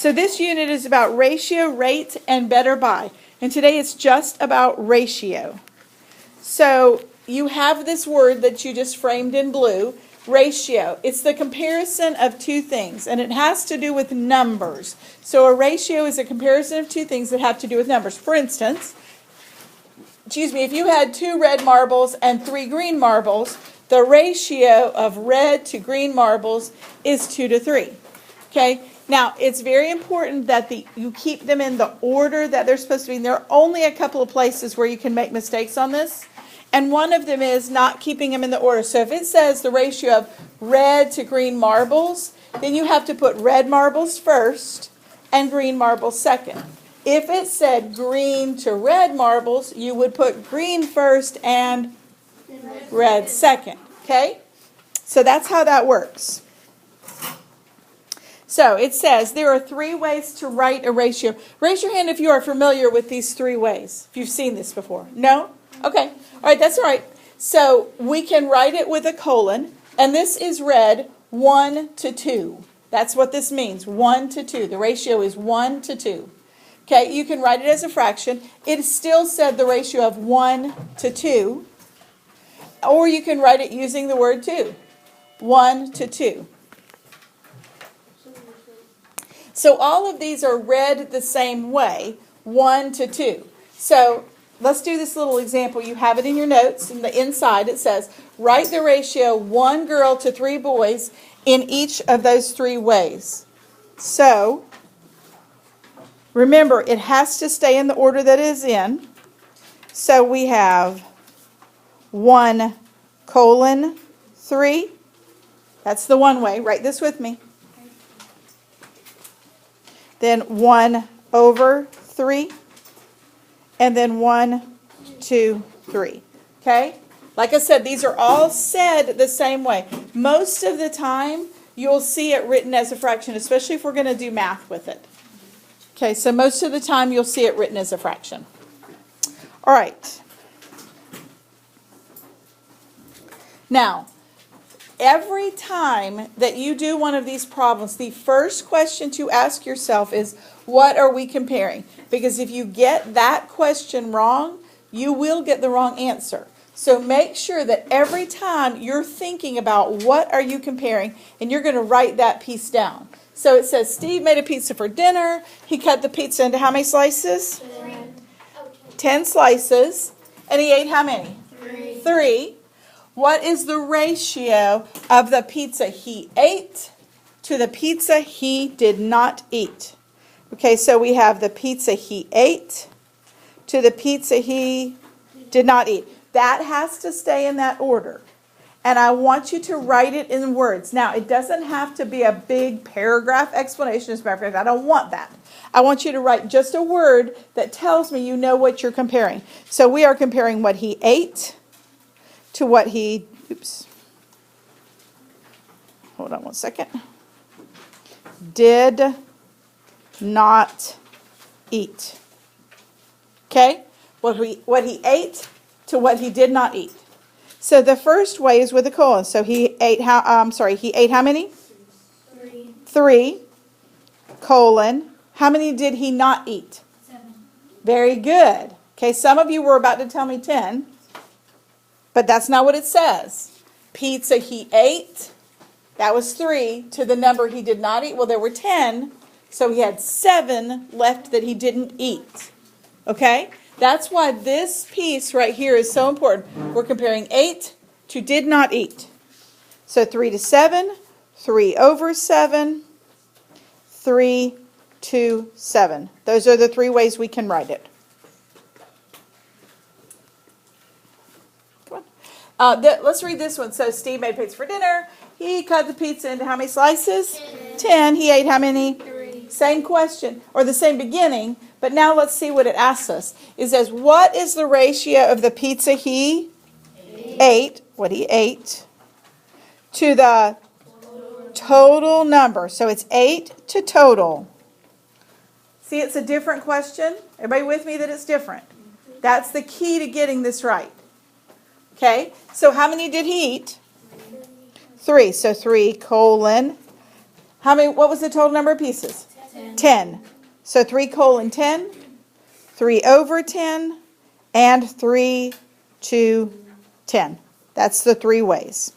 So this unit is about ratio, rate, and better buy. And today it's just about ratio. So you have this word that you just framed in blue, ratio. It's the comparison of two things, and it has to do with numbers. So a ratio is a comparison of two things that have to do with numbers. For instance, if you had 2 red marbles and 3 green marbles, the ratio of red to green marbles is 2 to 3. Okay? Now, it's very important that you keep them in the order that they're supposed to be. And there are only a couple of places where you can make mistakes on this. And one of them is not keeping them in the order. So if it says the ratio of red to green marbles, then you have to put red marbles first and green marbles second. If it said green to red marbles, you would put green first and red second. Okay? So that's how that works. So it says there are 3 ways to write a ratio. Raise your hand if you are familiar with these 3 ways. If you've seen this before. No? Okay. All right, that's all right. So we can write it with a colon, and this is read 1 to 2. That's what this means, 1 to 2. The ratio is 1 to 2. Okay, you can write it as a fraction. It still said the ratio of 1 to 2. Or you can write it using the word 2. 1 to 2. So all of these are read the same way, 1 to 2. So let's do this little example. You have it in your notes. In the inside it says, write the ratio 1 girl to 3 boys in each of those 3 ways. So remember, it has to stay in the order that it is in. So we have 1 colon 3. That's the one way. Write this with me. Then 1 over 3. And then 1, 2, 3. Okay? Like I said, these are all said the same way. Most of the time, you'll see it written as a fraction, especially if we're going to do math with it. Okay, so most of the time, you'll see it written as a fraction. All right. Now, every time that you do one of these problems, the first question to ask yourself is, what are we comparing? Because if you get that question wrong, you will get the wrong answer. So make sure that every time you're thinking about what are you comparing, and you're going to write that piece down. So it says, Steve made a pizza for dinner. He cut the pizza into how many slices? 10 slices. And he ate how many? 3. What is the ratio of the pizza he ate to the pizza he did not eat? Okay, so we have the pizza he ate to the pizza he did not eat. That has to stay in that order. And I want you to write it in words. Now, it doesn't have to be a big paragraph explanation. As a matter of fact, I don't want that. I want you to write just a word that tells me you know what you're comparing. So we are comparing what he ate to what he, hold on one second, did not eat. Okay? What he ate to what he did not eat. So the first way is with a colon. So he ate he ate how many? 3. Colon. How many did he not eat? 7. Very good. Okay, some of you were about to tell me 10. But that's not what it says. Pizza he ate, that was 3, to the number he did not eat. Well, there were 10, so he had 7 left that he didn't eat. Okay? That's why this piece right here is so important. We're comparing 8 to did not eat. So 3 to 7, 3 over 7, 3 to 7. Those are the 3 ways we can write it. Let's read this one. So Steve made pizza for dinner. He cut the pizza into how many slices? 10. He ate how many? 3. Same question, or the same beginning, but now let's see what it asks us. It says, what is the ratio of the pizza he ate, what he ate, to the total number? So it's 8 to total. See, it's a different question. Everybody with me that it's different? That's the key to getting this right. Okay, so how many did he eat? 3. So 3 colon. How many? What was the total number of pieces? 10. So 3 colon 10, 3 over 10, and 3 to 10. That's the 3 ways.